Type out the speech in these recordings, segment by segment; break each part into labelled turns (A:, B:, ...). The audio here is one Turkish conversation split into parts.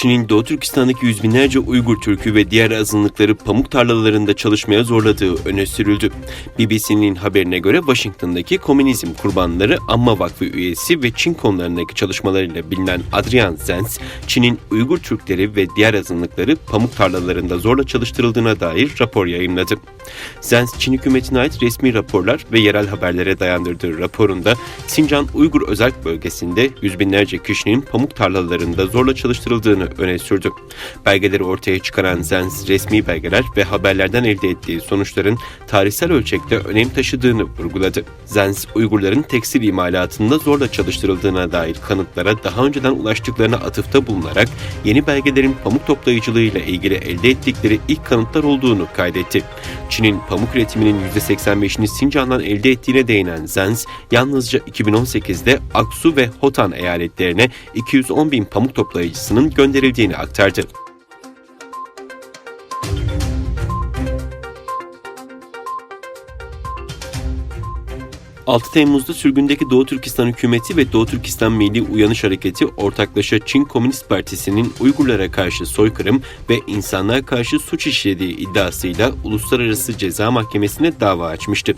A: Çin'in Doğu Türkistan'daki yüz binlerce Uygur Türk'ü ve diğer azınlıkları pamuk tarlalarında çalışmaya zorladığı öne sürüldü. BBC'nin haberine göre Washington'daki Komünizm Kurbanları Anma Vakfı üyesi ve Çin konularındaki çalışmalarıyla bilinen Adrian Zenz, Çin'in Uygur Türkleri ve diğer azınlıkları pamuk tarlalarında zorla çalıştırıldığına dair rapor yayımladı. Zenz, Çin hükümetine ait resmi raporlar ve yerel haberlere dayandırdığı raporunda Sincan Uygur Özerk Bölgesi'nde yüz binlerce kişinin pamuk tarlalarında zorla çalıştırıldığını öne sürdü. Belgeleri ortaya çıkaran Zenz, resmi belgeler ve haberlerden elde ettiği sonuçların tarihsel ölçekte önem taşıdığını vurguladı. Zenz, Uygurların tekstil imalatında zorla çalıştırıldığına dair kanıtlara daha önceden ulaştıklarına atıfta bulunarak yeni belgelerin pamuk toplayıcılığıyla ilgili elde ettikleri ilk kanıtlar olduğunu kaydetti. Çin'in pamuk üretiminin %85'ini Sincan'dan elde ettiğine değinen Zenz, yalnızca 2018'de Aksu ve Hotan eyaletlerine 210 bin pamuk toplayıcısının gönderildiğini aktardı. 6 Temmuz'da sürgündeki Doğu Türkistan hükümeti ve Doğu Türkistan Milli Uyanış Hareketi ortaklaşa Çin Komünist Partisi'nin Uygurlara karşı soykırım ve insanlığa karşı suç işlediği iddiasıyla Uluslararası Ceza Mahkemesi'ne dava açmıştı.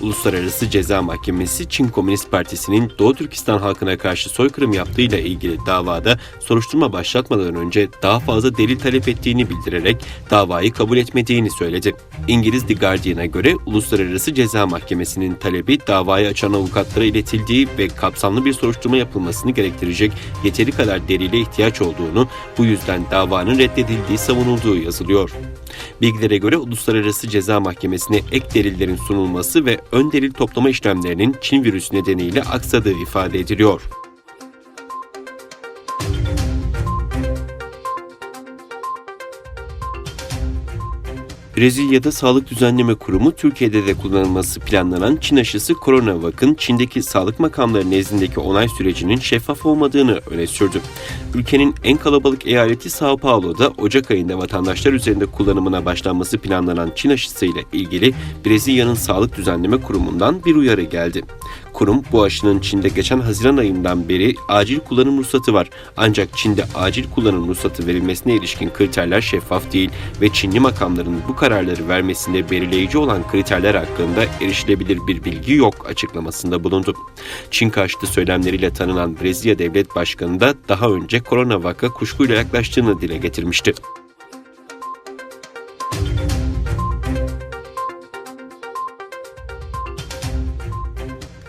A: Uluslararası Ceza Mahkemesi, Çin Komünist Partisi'nin Doğu Türkistan halkına karşı soykırım yaptığıyla ilgili davada soruşturma başlatmadan önce daha fazla delil talep ettiğini bildirerek davayı kabul etmediğini söyledi. İngiliz The Guardian'a göre Uluslararası Ceza Mahkemesi'nin talebi davayı açan avukatlara iletildiği ve kapsamlı bir soruşturma yapılmasını gerektirecek yeteri kadar delile ihtiyaç olduğunu, bu yüzden davanın reddedildiği savunulduğu yazılıyor. Bilgilere göre Uluslararası Ceza Mahkemesi'ne ek delillerin sunulması ve ön delil toplama işlemlerinin Çin virüsü nedeniyle aksadığı ifade ediliyor. Brezilya'da Sağlık Düzenleme Kurumu, Türkiye'de de kullanılması planlanan Çin aşısı CoronaVac'ın Çin'deki sağlık makamları nezdindeki onay sürecinin şeffaf olmadığını öne sürdü. Ülkenin en kalabalık eyaleti São Paulo'da Ocak ayında vatandaşlar üzerinde kullanımına başlanması planlanan Çin aşısıyla ilgili Brezilya'nın Sağlık Düzenleme Kurumu'ndan bir uyarı geldi. Kurum, bu aşının Çin'de geçen Haziran ayından beri acil kullanım ruhsatı var. Ancak Çin'de acil kullanım ruhsatı verilmesine ilişkin kriterler şeffaf değil ve Çinli makamların bu kararları vermesinde belirleyici olan kriterler hakkında erişilebilir bir bilgi yok açıklamasında bulundu. Çin karşıtı söylemleriyle tanınan Brezilya Devlet Başkanı da daha önce CoronaVac'a kuşkuyla yaklaştığını dile getirmişti.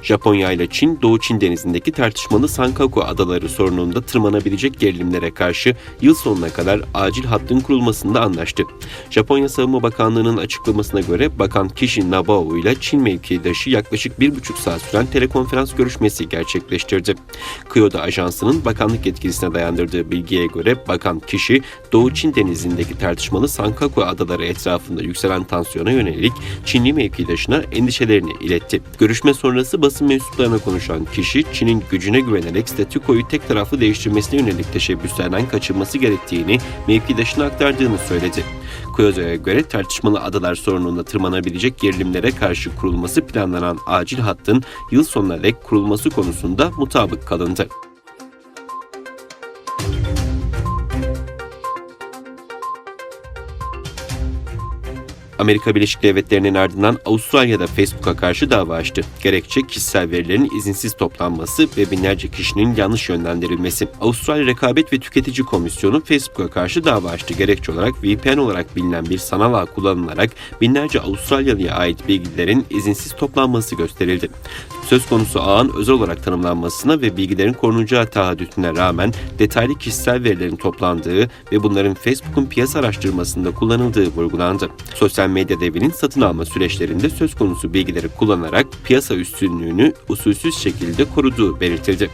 A: Japonya ile Çin, Doğu Çin Denizi'ndeki tartışmalı Sankaku Adaları sorununda tırmanabilecek gerilimlere karşı yıl sonuna kadar acil hattın kurulmasında anlaştı. Japonya Savunma Bakanlığı'nın açıklamasına göre Bakan Kishi Nabao ile Çin mevkidaşı yaklaşık 1,5 saat süren telekonferans görüşmesi gerçekleştirdi. Kyodo Ajansı'nın bakanlık yetkilisine dayandırdığı bilgiye göre Bakan Kishi, Doğu Çin Denizi'ndeki tartışmalı Sankaku Adaları etrafında yükselen tansiyona yönelik Çinli mevkidaşına endişelerini iletti. Görüşme sonrası basın mensuplarına konuşan kişi, Çin'in gücüne güvenerek statükoyu tek taraflı değiştirmesine yönelik teşebbüslerden kaçınması gerektiğini mevkidaşına aktardığını söyledi. Kyodo'ya göre tartışmalı adalar sorununda tırmanabilecek gerilimlere karşı kurulması planlanan acil hattın yıl sonuna dek kurulması konusunda mutabık kalındı. Amerika Birleşik Devletleri'nin ardından Avustralya'da Facebook'a karşı dava açtı. Gerekçe kişisel verilerin izinsiz toplanması ve binlerce kişinin yanlış yönlendirilmesi. Avustralya Rekabet ve Tüketici Komisyonu Facebook'a karşı dava açtı. Gerekçe olarak VPN olarak bilinen bir sanal ağ kullanılarak binlerce Avustralyalı'ya ait bilgilerin izinsiz toplanması gösterildi. Söz konusu ağın özel olarak tanımlanmasına ve bilgilerin korunacağı taahhütüne rağmen detaylı kişisel verilerin toplandığı ve bunların Facebook'un piyasa araştırmasında kullanıldığı vurgulandı. Sosyal medya devinin satın alma süreçlerinde söz konusu bilgileri kullanarak piyasa üstünlüğünü usulsüz şekilde koruduğu belirtildi.